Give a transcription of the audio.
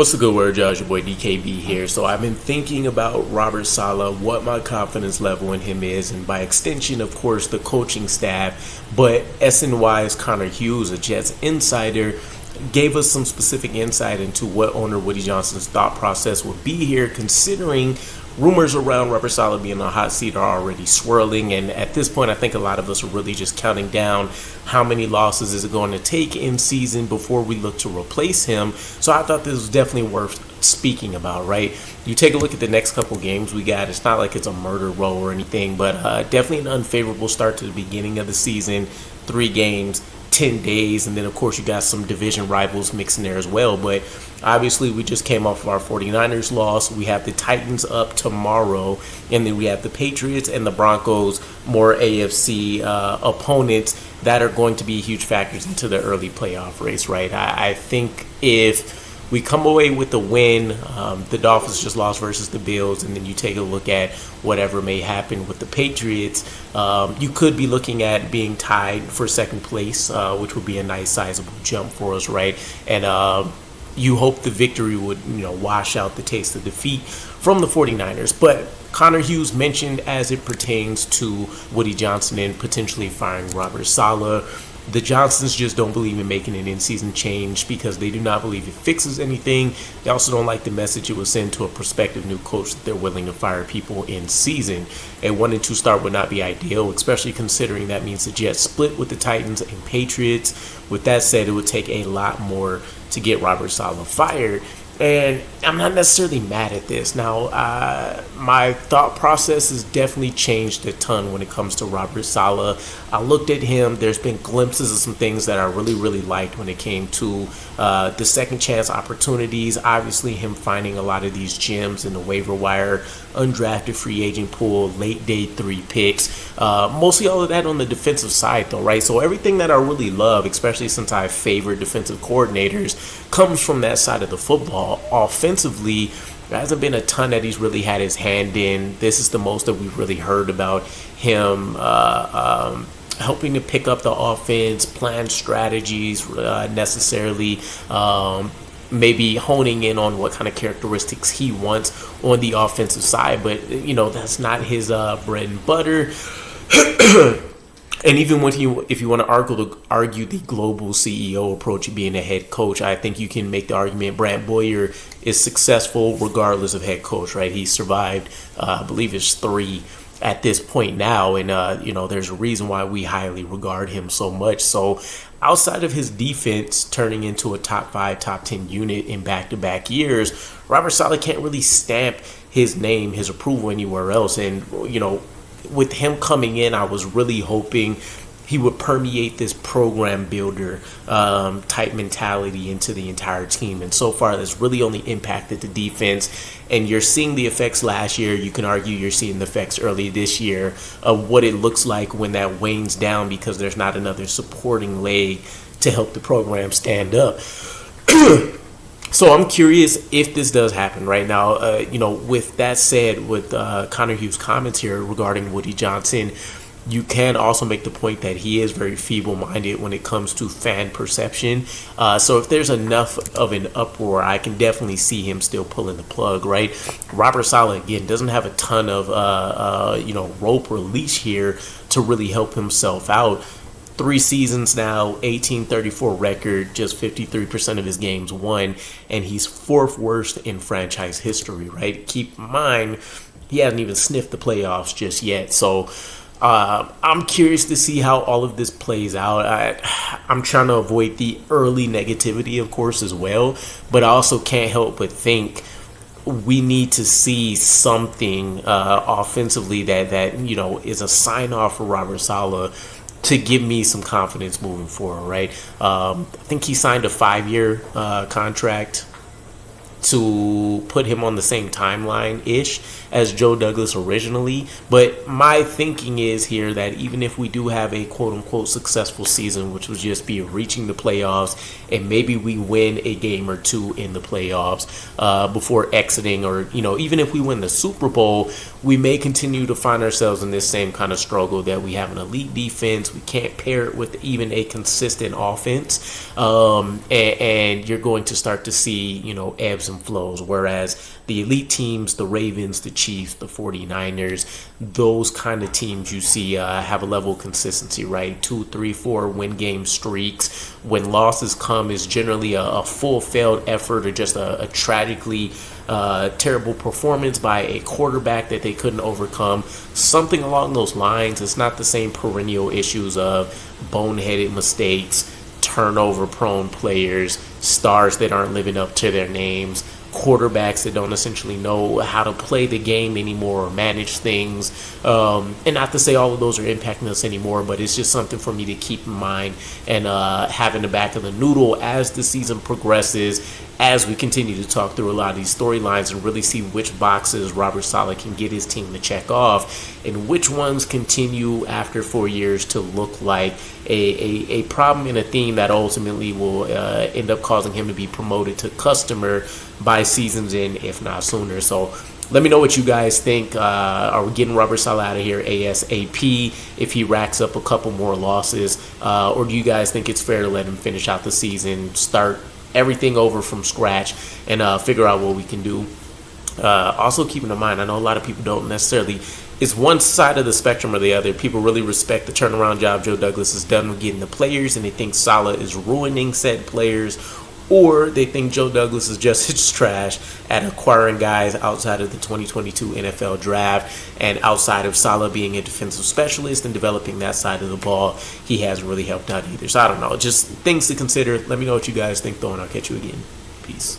What's the good word, Josh? Your boy DKB here. So I've been thinking about Robert Saleh, what my confidence level in him is, and by extension, of course, the coaching staff. But SNY's Connor Hughes, a Jets insider, gave us some specific insight into what owner Woody Johnson's thought process would be here, considering rumors around Robert Saleh being on the hot seat are already swirling. And at this point, I think a lot of us are really just counting down how many losses is it going to take in season before we look to replace him. So I thought this was definitely worth speaking about, right? You take a look at the next couple games we got. It's not like it's a murder row or anything, but definitely an unfavorable start to the beginning of the season. 3 games, 10 days, and then of course you got some division rivals mixed in there as well. But obviously we just came off of our 49ers loss. We have the Titans up tomorrow, and then we have the Patriots and the Broncos, more AFC opponents that are going to be huge factors into the early playoff race, right? I think if we come away with the win, the Dolphins just lost versus the Bills, and then you take a look at whatever may happen with the Patriots, you could be looking at being tied for second place, which would be a nice sizable jump for us, right? And you hope the victory would, wash out the taste of defeat from the 49ers. But Connor Hughes mentioned as it pertains to Woody Johnson and potentially firing Robert Saleh, the Johnsons just don't believe in making an in-season change because they do not believe it fixes anything. They also don't like the message it would send to a prospective new coach that they're willing to fire people in season. A 1-2 start would not be ideal, especially considering that means the Jets split with the Titans and Patriots. With that said, it would take a lot more to get Robert Saleh fired. And I'm not necessarily mad at this. Now, my thought process has definitely changed a ton when it comes to Robert Saleh. I looked at him. There's been glimpses of some things that I really, really liked when it came to the second chance opportunities. Obviously, him finding a lot of these gems in the waiver wire, undrafted free agent pool, late day 3 picks. Mostly all of that on the defensive side, though, right? So everything that I really love, especially since I favor defensive coordinators, comes from that side of the football. Offensively, there hasn't been a ton that he's really had his hand in. This is the most that we've really heard about him helping to pick up the offense, plan strategies necessarily, maybe honing in on what kind of characteristics he wants on the offensive side. But, that's not his bread and butter. And even if you want to argue the global CEO approach of being a head coach, I think you can make the argument Brant Boyer is successful regardless of head coach, right? He survived, I believe it's 3 at this point now, and there's a reason why we highly regard him so much. So outside of his defense turning into a top 5, top 10 unit in back-to-back years, Robert Saleh can't really stamp his name, his approval anywhere else. And with him coming in, I was really hoping he would permeate this program builder type mentality into the entire team. And so far, that's really only impacted the defense. And you're seeing the effects last year. You can argue you're seeing the effects early this year of what it looks like when that wanes down because there's not another supporting leg to help the program stand up. So I'm curious if this does happen right now. With that said, with Connor Hughes' comments here regarding Woody Johnson, you can also make the point that he is very feeble-minded when it comes to fan perception. So if there's enough of an uproar, I can definitely see him still pulling the plug, right? Robert Saleh, again, doesn't have a ton of, rope or leash here to really help himself out. 3 seasons now, 18-34 record, just 53% of his games won, and he's 4th worst in franchise history, right? Keep in mind, he hasn't even sniffed the playoffs just yet. So I'm curious to see how all of this plays out. I'm trying to avoid the early negativity, of course, as well, but I also can't help but think we need to see something offensively that is a sign-off for Robert Saleh to give me some confidence moving forward, right? I think he signed a 5-year contract to put him on the same timeline-ish as Joe Douglas originally. But my thinking is here that even if we do have a quote-unquote successful season, which would just be reaching the playoffs, and maybe we win a game or 2 in the playoffs before exiting, or, even if we win the Super Bowl, we may continue to find ourselves in this same kind of struggle that we have an elite defense. We can't pair it with even a consistent offense. And you're going to start to see, ebbs and flows. Whereas the elite teams, the Ravens, the Chiefs, the 49ers, those kind of teams you see have a level of consistency, right? 2, 3, 4 win game streaks. When losses come, is generally a full failed effort or just a tragically terrible performance by a quarterback that they couldn't overcome. Something along those lines. It's not the same perennial issues of boneheaded mistakes, turnover prone players, stars that aren't living up to their names, quarterbacks that don't essentially know how to play the game anymore or manage things. And not to say all of those are impacting us anymore, but it's just something for me to keep in mind and have in the back of the noodle as the season progresses, as we continue to talk through a lot of these storylines and really see which boxes Robert Saleh can get his team to check off and which ones continue after 4 years to look like a problem and a theme that ultimately will end up causing him to be promoted to customer by season's end, if not sooner. So let me know what you guys think. Are we getting Robert Saleh out of here ASAP if he racks up a couple more losses? Or do you guys think it's fair to let him finish out the season, start everything over from scratch, and figure out what we can do? Also keeping in mind, I know a lot of people don't necessarily, it's one side of the spectrum or the other. People really respect the turnaround job Joe Douglas has done with getting the players, and they think Saleh is ruining said players, or they think Joe Douglas is just his trash at acquiring guys outside of the 2022 NFL draft, and outside of Saleh being a defensive specialist and developing that side of the ball, he hasn't really helped out either. So I don't know, just things to consider. Let me know what you guys think though, and I'll catch you again. Peace.